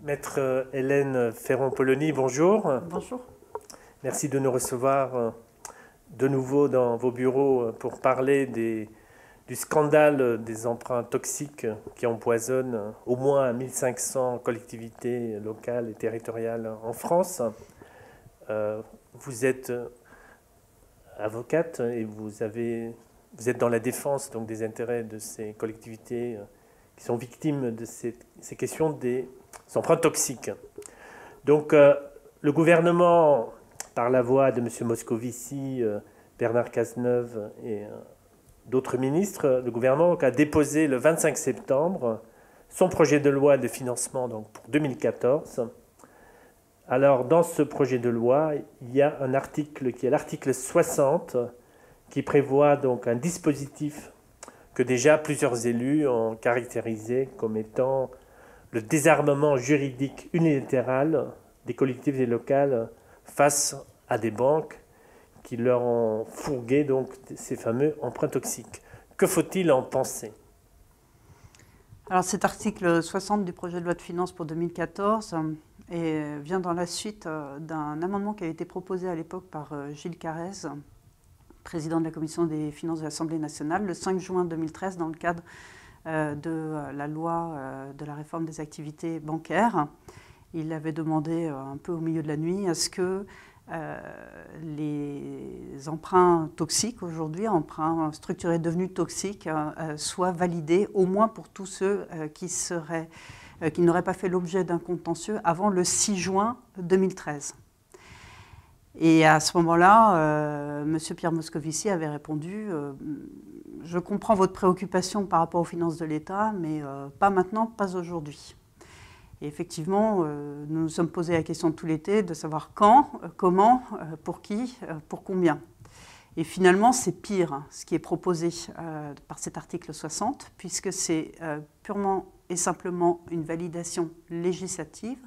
Maître Hélène Ferron-Polony, bonjour. Bonjour. Merci de nous recevoir de nouveau dans vos bureaux pour parler du scandale des emprunts toxiques qui empoisonnent au moins 1500 collectivités locales et territoriales en France. Vous êtes avocate et vous êtes dans la défense donc, des intérêts de ces collectivités qui sont victimes de ces questions des emprunts toxiques. Donc le gouvernement, par la voix de M. Moscovici, Bernard Cazeneuve et d'autres ministres, le gouvernement a déposé le 25 septembre son projet de loi de financement donc, pour 2014. Alors dans ce projet de loi, il y a un article qui est l'article 60 qui prévoit donc un dispositif que déjà plusieurs élus ont caractérisé comme étant le désarmement juridique unilatéral des collectivités locales face à des banques qui leur ont fourgué donc ces fameux emprunts toxiques. Que faut-il en penser? Alors cet article 60 du projet de loi de finances pour 2014 vient dans la suite d'un amendement qui avait été proposé à l'époque par Gilles Carrez, président de la commission des finances de l'Assemblée nationale, le 5 juin 2013 dans le cadre de la loi de la réforme des activités bancaires. Il avait demandé un peu au milieu de la nuit à ce que les emprunts toxiques aujourd'hui, emprunts structurés devenus toxiques, soient validés au moins pour tous ceux qui n'auraient pas fait l'objet d'un contentieux avant le 6 juin 2013. Et à ce moment-là, M. Pierre Moscovici avait répondu « Je comprends votre préoccupation par rapport aux finances de l'État, mais pas maintenant, pas aujourd'hui ». Et effectivement, nous nous sommes posé la question tout l'été de savoir quand, comment, pour qui, pour combien. Et finalement, c'est pire ce qui est proposé par cet article 60, puisque c'est purement et simplement une validation législative,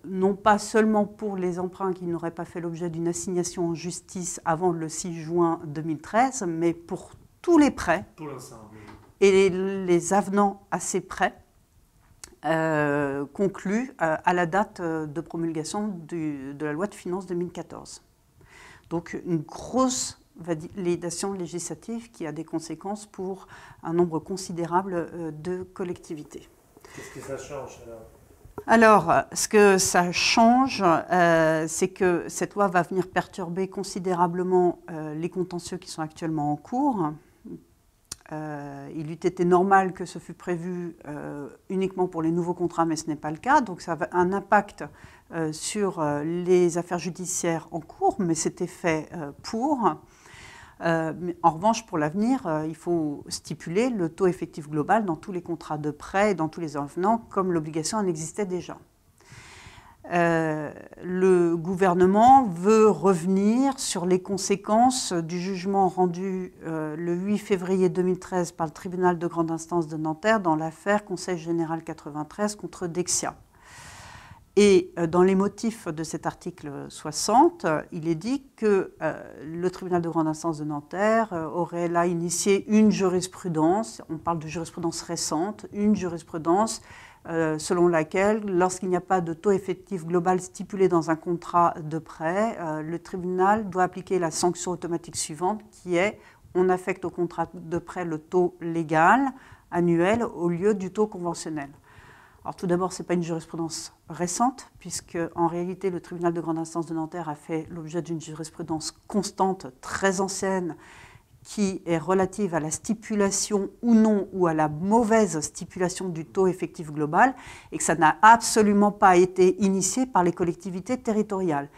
non pas seulement pour les emprunts qui n'auraient pas fait l'objet d'une assignation en justice avant le 6 juin 2013, mais pour tous les prêts et les avenants à ces prêts conclus à la date de promulgation de la loi de finances 2014. Donc une grosse validation législative qui a des conséquences pour un nombre considérable de collectivités. Qu'est-ce que ça change alors ? Alors, ce que ça change, c'est que cette loi va venir perturber considérablement les contentieux qui sont actuellement en cours. Il eût été normal que ce fût prévu uniquement pour les nouveaux contrats, mais ce n'est pas le cas. Donc ça a un impact sur les affaires judiciaires en cours, mais c'était fait pour. Mais en revanche, pour l'avenir, il faut stipuler le taux effectif global dans tous les contrats de prêt et dans tous les avenants, comme l'obligation en existait déjà. Le gouvernement veut revenir sur les conséquences du jugement rendu le 8 février 2013 par le tribunal de grande instance de Nanterre dans l'affaire Conseil général 93 contre Dexia. Et dans les motifs de cet article 60, il est dit que le tribunal de grande instance de Nanterre aurait là initié une jurisprudence, on parle de jurisprudence récente, une jurisprudence selon laquelle, lorsqu'il n'y a pas de taux effectif global stipulé dans un contrat de prêt, le tribunal doit appliquer la sanction automatique suivante, qui est on affecte au contrat de prêt le taux légal annuel au lieu du taux conventionnel. Alors tout d'abord, ce n'est pas une jurisprudence récente, puisque en réalité, le tribunal de grande instance de Nanterre a fait l'objet d'une jurisprudence constante, très ancienne, qui est relative à la stipulation ou non, ou à la mauvaise stipulation du taux effectif global, et que ça n'a absolument pas été initié par les collectivités territoriales.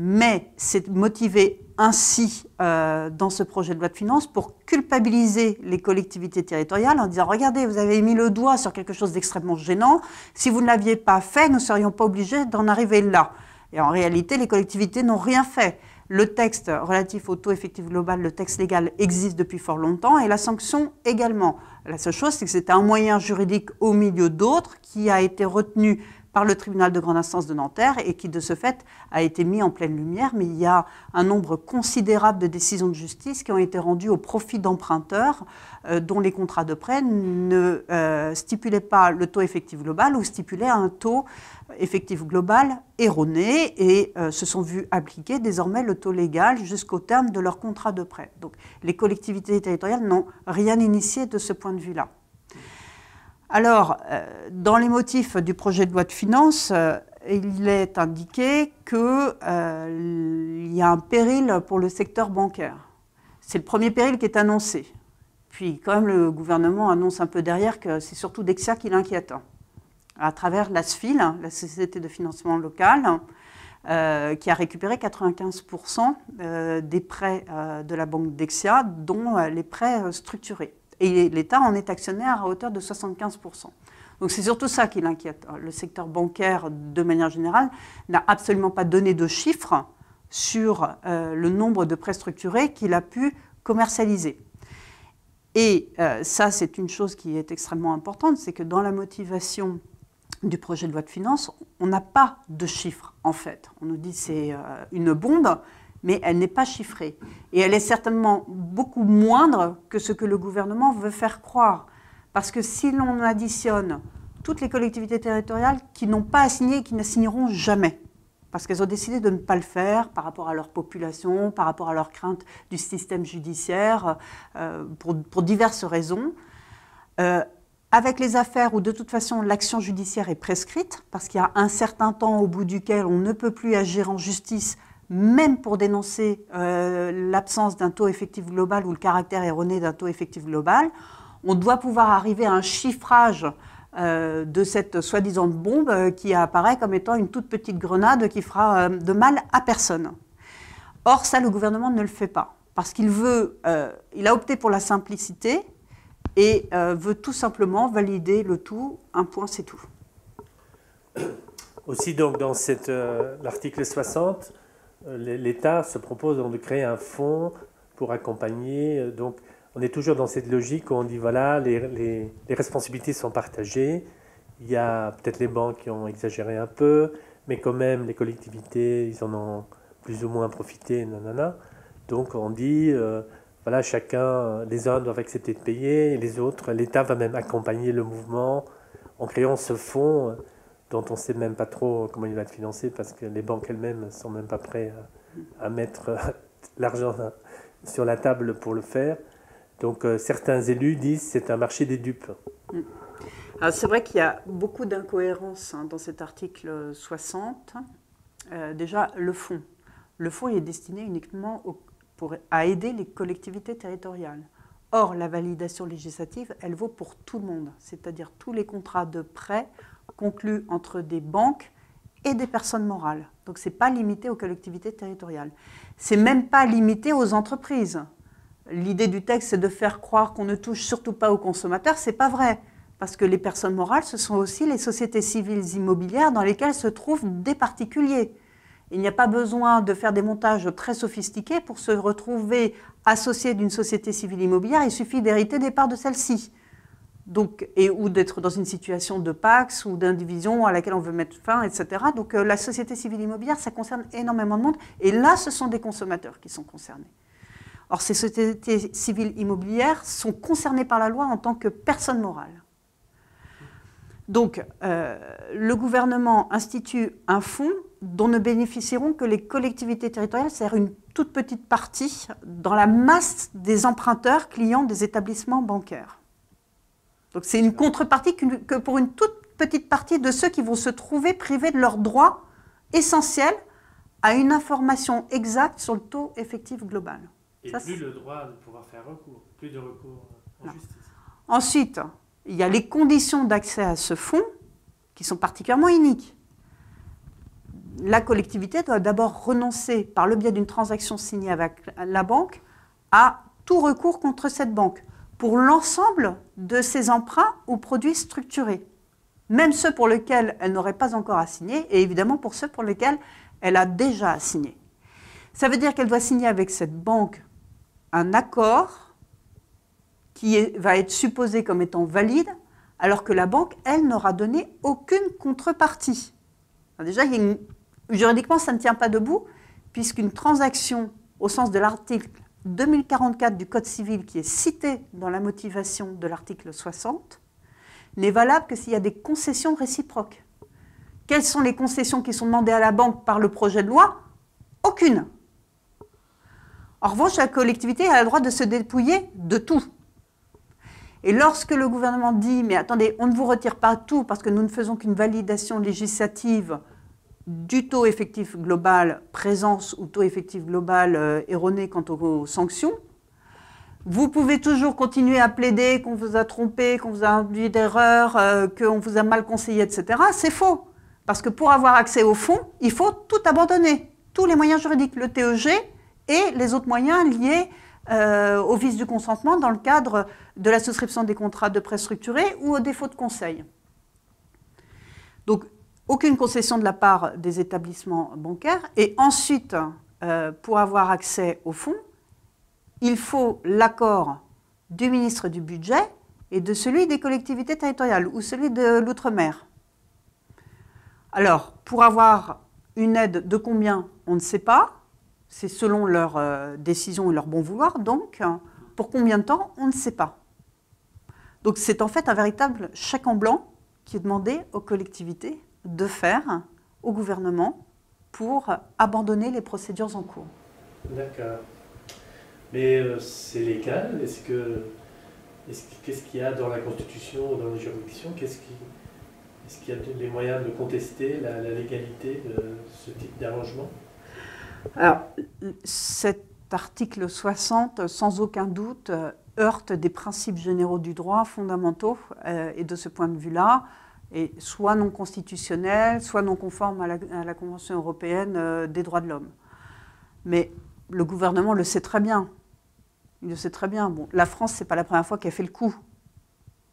Mais c'est motivé ainsi dans ce projet de loi de finances pour culpabiliser les collectivités territoriales en disant « Regardez, vous avez mis le doigt sur quelque chose d'extrêmement gênant. Si vous ne l'aviez pas fait, nous ne serions pas obligés d'en arriver là. » Et en réalité, les collectivités n'ont rien fait. Le texte relatif au taux effectif global, le texte légal, existe depuis fort longtemps et la sanction également. La seule chose, c'est que c'était un moyen juridique au milieu d'autres qui a été retenu par le tribunal de grande instance de Nanterre et qui, de ce fait, a été mis en pleine lumière. Mais il y a un nombre considérable de décisions de justice qui ont été rendues au profit d'emprunteurs dont les contrats de prêt ne stipulaient pas le taux effectif global ou stipulaient un taux effectif global erroné et se sont vus appliquer désormais le taux légal jusqu'au terme de leur contrat de prêt. Donc les collectivités territoriales n'ont rien initié de ce point de vue-là. Alors, dans les motifs du projet de loi de finances, il est indiqué qu'il y a un péril pour le secteur bancaire. C'est le premier péril qui est annoncé. Puis, quand même, le gouvernement annonce un peu derrière que c'est surtout Dexia qui l'inquiète, à travers la SFIL, la Société de financement local, qui a récupéré 95% des prêts de la banque Dexia, dont les prêts structurés. Et l'État en est actionnaire à hauteur de 75%. Donc c'est surtout ça qui l'inquiète. Le secteur bancaire, de manière générale, n'a absolument pas donné de chiffres sur le nombre de prêts structurés qu'il a pu commercialiser. Et ça, c'est une chose qui est extrêmement importante, c'est que dans la motivation du projet de loi de finances, on n'a pas de chiffres, en fait. On nous dit que c'est une bombe, mais elle n'est pas chiffrée. Et elle est certainement beaucoup moindre que ce que le gouvernement veut faire croire. Parce que si l'on additionne toutes les collectivités territoriales qui n'ont pas à signer et qui ne signeront jamais, parce qu'elles ont décidé de ne pas le faire par rapport à leur population, par rapport à leur crainte du système judiciaire, pour diverses raisons, avec les affaires où de toute façon l'action judiciaire est prescrite, parce qu'il y a un certain temps au bout duquel on ne peut plus agir en justice, même pour dénoncer l'absence d'un taux effectif global ou le caractère erroné d'un taux effectif global, on doit pouvoir arriver à un chiffrage de cette soi-disant bombe qui apparaît comme étant une toute petite grenade qui fera de mal à personne. Or, ça, le gouvernement ne le fait pas, parce qu'il il a opté pour la simplicité et veut tout simplement valider le tout, un point, c'est tout. Aussi, donc, dans l'article 60, l'État se propose donc de créer un fonds pour accompagner. Donc, on est toujours dans cette logique où on dit voilà, les responsabilités sont partagées. Il y a peut-être les banques qui ont exagéré un peu, mais quand même, les collectivités, ils en ont plus ou moins profité, nanana. Donc, on dit voilà, chacun, les uns doivent accepter de payer, et les autres, l'État va même accompagner le mouvement en créant ce fonds dont on ne sait même pas trop comment il va être financé, parce que les banques elles-mêmes ne sont même pas prêtes à mettre l'argent sur la table pour le faire. Donc certains élus disent que c'est un marché des dupes. C'est vrai qu'il y a beaucoup d'incohérences dans cet article 60. Déjà, le fonds. Le fonds est destiné uniquement à aider les collectivités territoriales. Or, la validation législative, elle vaut pour tout le monde, c'est-à-dire tous les contrats de prêt conclus entre des banques et des personnes morales. Donc, ce n'est pas limité aux collectivités territoriales. Ce n'est même pas limité aux entreprises. L'idée du texte, c'est de faire croire qu'on ne touche surtout pas aux consommateurs. Ce n'est pas vrai, parce que les personnes morales, ce sont aussi les sociétés civiles immobilières dans lesquelles se trouvent des particuliers. Il n'y a pas besoin de faire des montages très sophistiqués pour se retrouver associé d'une société civile immobilière. Il suffit d'hériter des parts de celle-ci. Donc, ou d'être dans une situation de PAX ou d'indivision à laquelle on veut mettre fin, etc. Donc la société civile immobilière, ça concerne énormément de monde. Et là, ce sont des consommateurs qui sont concernés. Or, ces sociétés civiles immobilières sont concernées par la loi en tant que personnes morales. Donc, le gouvernement institue un fonds dont ne bénéficieront que les collectivités territoriales, c'est-à-dire une toute petite partie dans la masse des emprunteurs clients des établissements bancaires. Donc c'est une contrepartie que pour une toute petite partie de ceux qui vont se trouver privés de leurs droits essentiels à une information exacte sur le taux effectif global. Et plus le droit de pouvoir faire recours, plus de recours en justice. Ensuite, il y a les conditions d'accès à ce fonds qui sont particulièrement iniques. La collectivité doit d'abord renoncer, par le biais d'une transaction signée avec la banque, à tout recours contre cette banque pour l'ensemble de ses emprunts ou produits structurés, même ceux pour lesquels elle n'aurait pas encore à signer, et évidemment pour ceux pour lesquels elle a déjà signé. Ça veut dire qu'elle doit signer avec cette banque un accord qui va être supposé comme étant valide, alors que la banque, elle, n'aura donné aucune contrepartie. Alors déjà, juridiquement, ça ne tient pas debout, puisqu'une transaction, au sens de l'article 2044 du Code civil, qui est cité dans la motivation de l'article 60, n'est valable que s'il y a des concessions réciproques. Quelles sont les concessions qui sont demandées à la banque par le projet de loi? Aucune. En revanche, la collectivité a le droit de se dépouiller de tout. Et lorsque le gouvernement dit « mais attendez, on ne vous retire pas tout parce que nous ne faisons qu'une validation législative du taux effectif global présence ou taux effectif global erroné quant aux sanctions », vous pouvez toujours continuer à plaider qu'on vous a trompé, qu'on vous a induit d'erreur, qu'on vous a mal conseillé, etc. C'est faux. Parce que pour avoir accès au fonds, il faut tout abandonner. Tous les moyens juridiques, le TEG et les autres moyens liés au vice du consentement dans le cadre de la souscription des contrats de prêt structurés ou au défaut de conseil. Donc, aucune concession de la part des établissements bancaires. Et ensuite, pour avoir accès au fonds, il faut l'accord du ministre du Budget et de celui des collectivités territoriales ou celui de l'Outre-mer. Alors, pour avoir une aide de combien, on ne sait pas. C'est selon leur décision et leur bon vouloir. Donc, pour combien de temps, on ne sait pas. Donc, c'est en fait un véritable chèque en blanc qui est demandé aux collectivités de faire au gouvernement pour abandonner les procédures en cours. D'accord. Mais c'est légal? Qu'est-ce qu'il y a dans la Constitution ou dans les juridictions? Est-ce qu'il y a les moyens de contester la légalité de ce type d'arrangement? Alors, cet article 60, sans aucun doute, heurte des principes généraux du droit fondamentaux et de ce point de vue-là, est soit non constitutionnel, soit non conforme à la Convention européenne des droits de l'homme. Mais le gouvernement le sait très bien. Il le sait très bien. Bon, la France, ce n'est pas la première fois qu'elle fait le coup.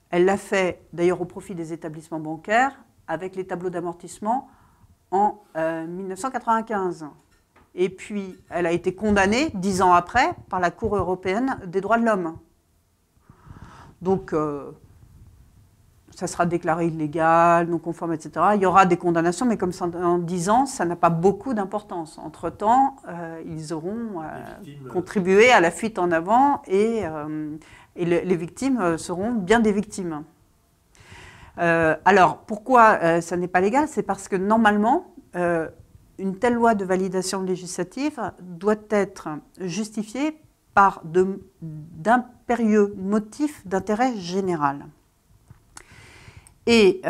Elle l'a fait d'ailleurs au profit des établissements bancaires avec les tableaux d'amortissement en 1995. Et puis, elle a été condamnée 10 ans après par la Cour européenne des droits de l'homme. Donc, ça sera déclaré illégal, non conforme, etc. Il y aura des condamnations, mais comme ça, en 10 ans, ça n'a pas beaucoup d'importance. Entre-temps, ils auront contribué à la fuite en avant et les victimes seront bien des victimes. Alors, pourquoi ça n'est pas légal? C'est parce que normalement, une telle loi de validation législative doit être justifiée par d'impérieux motifs d'intérêt général. Et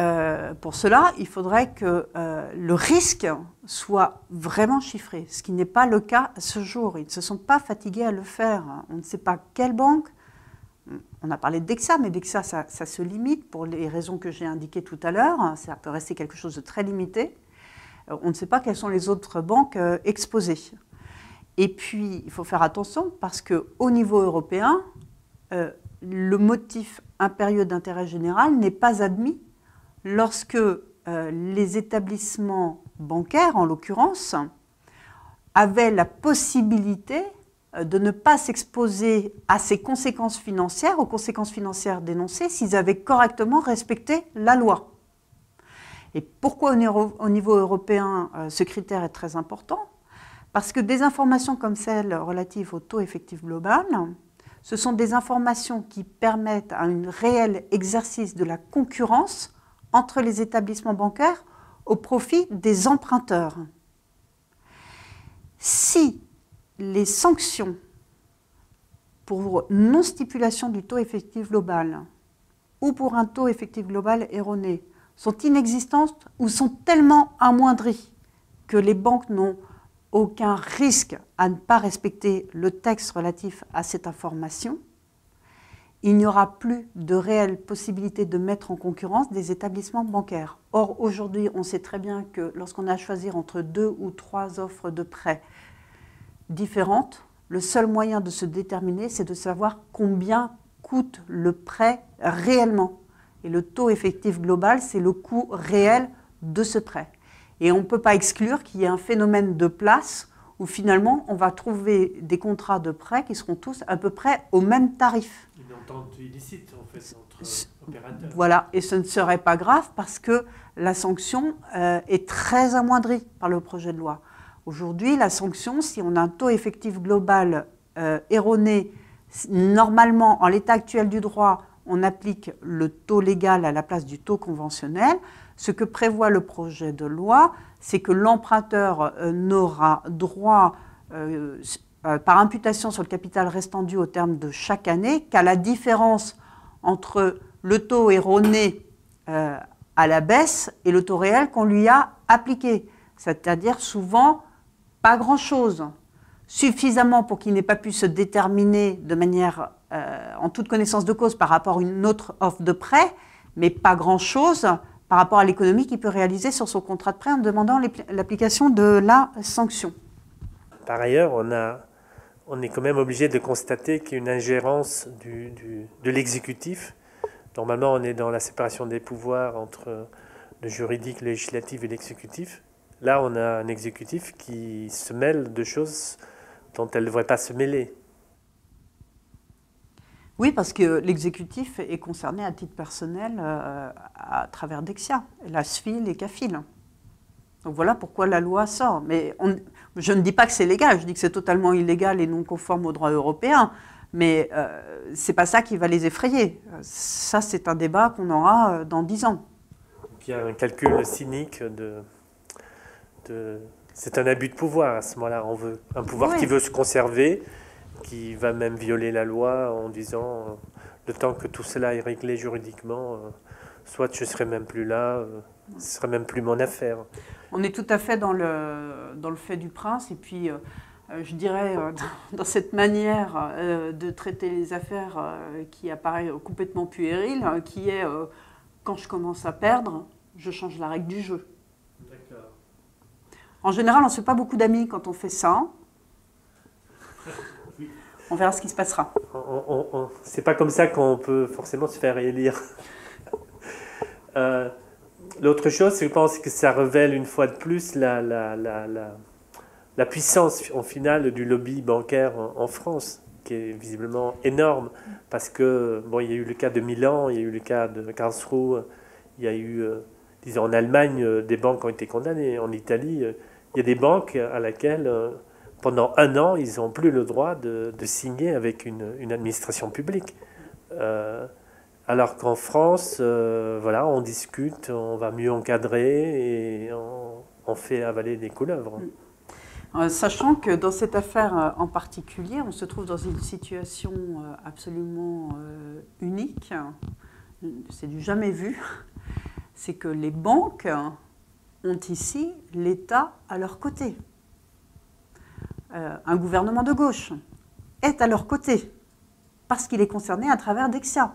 pour cela, il faudrait que le risque soit vraiment chiffré, ce qui n'est pas le cas à ce jour. Ils ne se sont pas fatigués à le faire. On ne sait pas quelle banque. On a parlé de Dexa, mais Dexa, ça se limite pour les raisons que j'ai indiquées tout à l'heure. Ça peut rester quelque chose de très limité. On ne sait pas quelles sont les autres banques exposées. Et puis, il faut faire attention parce qu'au niveau européen, le motif impérieux d'intérêt général n'est pas admis lorsque les établissements bancaires, en l'occurrence, avaient la possibilité de ne pas s'exposer à ces conséquences financières, aux conséquences financières dénoncées, s'ils avaient correctement respecté la loi. Et pourquoi au niveau européen ce critère est très important? Parce que des informations comme celles relatives au taux effectif global, ce sont des informations qui permettent un réel exercice de la concurrence entre les établissements bancaires au profit des emprunteurs. Si les sanctions pour non-stipulation du taux effectif global ou pour un taux effectif global erroné sont inexistantes ou sont tellement amoindries que les banques n'ont aucun risque à ne pas respecter le texte relatif à cette information, il n'y aura plus de réelle possibilité de mettre en concurrence des établissements bancaires. Or, aujourd'hui, on sait très bien que lorsqu'on a à choisir entre 2 ou 3 offres de prêt différentes, le seul moyen de se déterminer, c'est de savoir combien coûte le prêt réellement. Et le taux effectif global, c'est le coût réel de ce prêt. Et on ne peut pas exclure qu'il y ait un phénomène de place où finalement on va trouver des contrats de prêt qui seront tous à peu près au même tarif. Une entente illicite en fait entre opérateur. Voilà, et ce ne serait pas grave parce que la sanction est très amoindrie par le projet de loi. Aujourd'hui, la sanction, si on a un taux effectif global erroné, normalement, en l'état actuel du droit, on applique le taux légal à la place du taux conventionnel. Ce que prévoit le projet de loi, c'est que l'emprunteur n'aura droit, par imputation sur le capital restant dû au terme de chaque année, qu'à la différence entre le taux erroné à la baisse et le taux réel qu'on lui a appliqué. C'est-à-dire souvent pas grand-chose. Suffisamment pour qu'il n'ait pas pu se déterminer de manière en toute connaissance de cause par rapport à une autre offre de prêt, mais pas grand-chose par rapport à l'économie qu'il peut réaliser sur son contrat de prêt en demandant l'application de la sanction. Par ailleurs, on est quand même obligé de constater qu'il y a une ingérence de l'exécutif. Normalement, on est dans la séparation des pouvoirs entre le juridique, le législatif et l'exécutif. Là, on a un exécutif qui se mêle de choses dont elle ne devrait pas se mêler. Oui, parce que l'exécutif est concerné à titre personnel à travers Dexia, la SFIL et CAFIL. Donc voilà pourquoi la loi sort. Mais je ne dis pas que c'est légal, je dis que c'est totalement illégal et non conforme au droit européen. Mais ce n'est pas ça qui va les effrayer. Ça, c'est un débat qu'on aura dans 10 ans. Il y a un calcul cynique c'est un abus de pouvoir à ce moment-là. On veut un pouvoir qui veut se conserver, qui va même violer la loi en disant le temps que tout cela est réglé juridiquement, soit je ne serai même plus là, ce ne serait même plus mon affaire. On est tout à fait dans le fait du prince et puis je dirais dans cette manière de traiter les affaires qui apparaît complètement puérile, qui est quand je commence à perdre, je change la règle du jeu. D'accord. En général, on ne se fait pas beaucoup d'amis quand on fait ça. Oui. On verra ce qui se passera. C'est pas comme ça qu'on peut forcément se faire élire. L'autre chose, je pense que ça révèle une fois de plus la puissance en finale du lobby bancaire en France, qui est visiblement énorme, parce que bon, il y a eu le cas de Milan, il y a eu le cas de Karlsruhe, il y a eu, disons en Allemagne, des banques ont été condamnées. En Italie, il y a des banques à laquelle pendant 1 an, ils n'ont plus le droit de signer avec une administration publique. Alors qu'en France, voilà, on discute, on va mieux encadrer et on fait avaler des couleuvres. Sachant que dans cette affaire en particulier, on se trouve dans une situation absolument unique, c'est du jamais vu, c'est que les banques ont ici l'État à leur côté. Un gouvernement de gauche est à leur côté, parce qu'il est concerné à travers Dexia.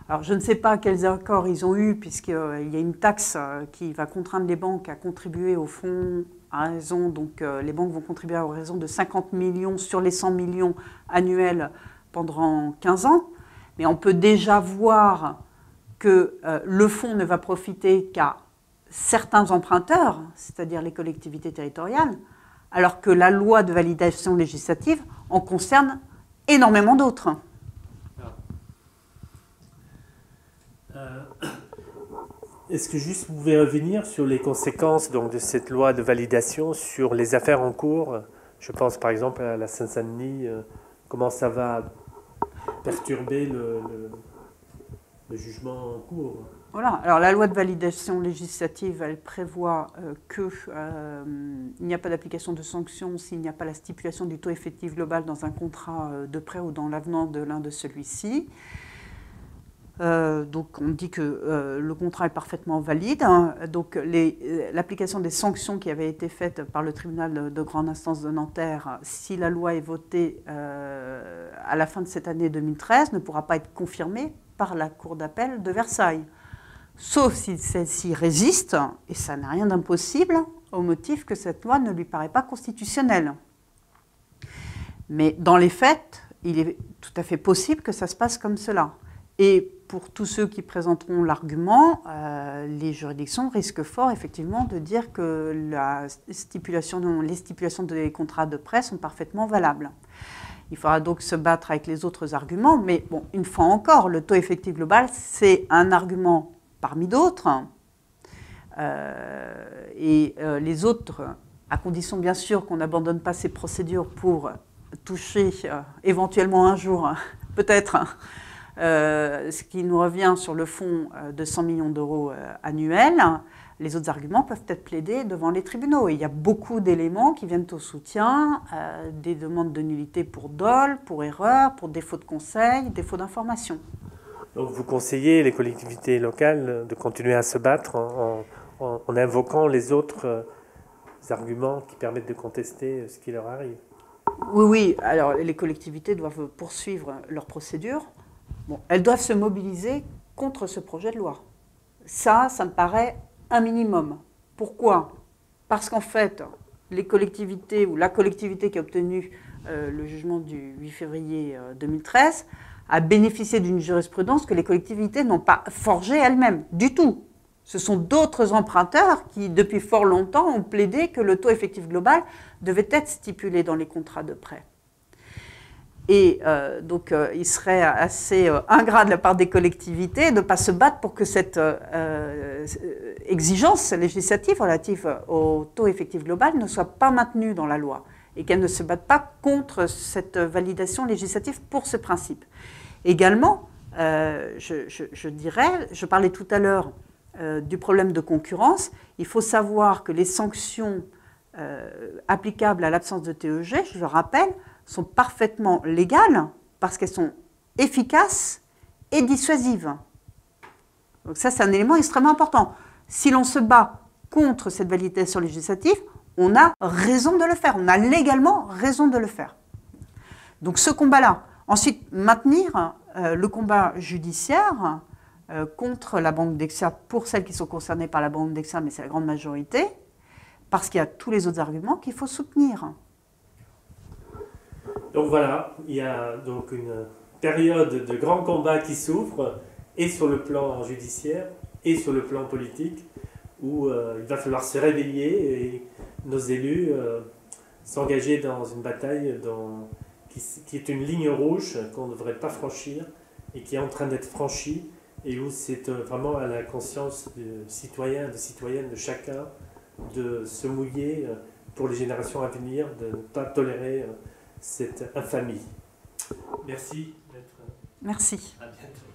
Alors je ne sais pas quels accords ils ont eus, puisqu'il y a une taxe qui va contraindre les banques à contribuer au fonds à raison, donc les banques vont contribuer à raison de 50 millions sur les 100 millions annuels pendant 15 ans, mais on peut déjà voir que le fonds ne va profiter qu'à certains emprunteurs, c'est-à-dire les collectivités territoriales, alors que la loi de validation législative en concerne énormément d'autres. Est-ce que juste vous pouvez revenir sur les conséquences donc, de cette loi de validation sur les affaires en cours? Je pense par exemple à la Seine-Saint-Denis, comment ça va perturber le jugement en cours? Voilà, alors la loi de validation législative, elle prévoit qu'il n'y a pas d'application de sanctions s'il n'y a pas la stipulation du taux effectif global dans un contrat de prêt ou dans l'avenant de l'un de celui-ci. Donc on dit que le contrat est parfaitement valide. Donc l'application des sanctions qui avaient été faites par le tribunal de grande instance de Nanterre, si la loi est votée à la fin de cette année 2013, ne pourra pas être confirmée par la Cour d'appel de Versailles. Sauf si celle-ci résiste, et ça n'a rien d'impossible, au motif que cette loi ne lui paraît pas constitutionnelle. Mais dans les faits, il est tout à fait possible que ça se passe comme cela. Et pour tous ceux qui présenteront l'argument, les juridictions risquent fort effectivement de dire que les stipulations des contrats de prêt sont parfaitement valables. Il faudra donc se battre avec les autres arguments, mais bon, une fois encore, le taux effectif global, c'est un argument parmi d'autres, et les autres, à condition bien sûr qu'on n'abandonne pas ces procédures pour toucher éventuellement un jour, peut-être, ce qui nous revient sur le fonds de 100 millions d'euros annuels, les autres arguments peuvent être plaidés devant les tribunaux. Et il y a beaucoup d'éléments qui viennent au soutien des demandes de nullité pour dol, pour erreur, pour défaut de conseil, défaut d'information. Donc vous conseillez les collectivités locales de continuer à se battre en invoquant les autres arguments qui permettent de contester ce qui leur arrive. Oui, oui. Alors les collectivités doivent poursuivre leur procédure. Bon, elles doivent se mobiliser contre ce projet de loi. Ça me paraît un minimum. Pourquoi? Parce qu'en fait, les collectivités ou la collectivité qui a obtenu le jugement du 8 février 2013 a bénéficié d'une jurisprudence que les collectivités n'ont pas forgée elles-mêmes, du tout. Ce sont d'autres emprunteurs qui, depuis fort longtemps, ont plaidé que le taux effectif global devait être stipulé dans les contrats de prêt. Et donc, il serait assez ingrat de la part des collectivités de ne pas se battre pour que cette exigence législative relative au taux effectif global ne soit pas maintenue dans la loi et qu'elles ne se battent pas contre cette validation législative pour ce principe. Également, je parlais tout à l'heure du problème de concurrence. Il faut savoir que les sanctions applicables à l'absence de TEG, je le rappelle, sont parfaitement légales parce qu'elles sont efficaces et dissuasives. Donc ça, c'est un élément extrêmement important. Si l'on se bat contre cette validation législative, on a raison de le faire. On a légalement raison de le faire. Donc ce combat-là. Ensuite, maintenir le combat judiciaire contre la Banque Dexia pour celles qui sont concernées par la Banque Dexia, mais c'est la grande majorité, parce qu'il y a tous les autres arguments qu'il faut soutenir. Donc voilà, il y a donc une période de grands combats qui s'ouvre, et sur le plan judiciaire, et sur le plan politique, où il va falloir se réveiller et nos élus s'engager dans une bataille qui est une ligne rouge qu'on ne devrait pas franchir, et qui est en train d'être franchie, et où c'est vraiment à la conscience de citoyens, de citoyennes, de chacun, de se mouiller pour les générations à venir, de ne pas tolérer cette infamie. Merci. Merci. À bientôt.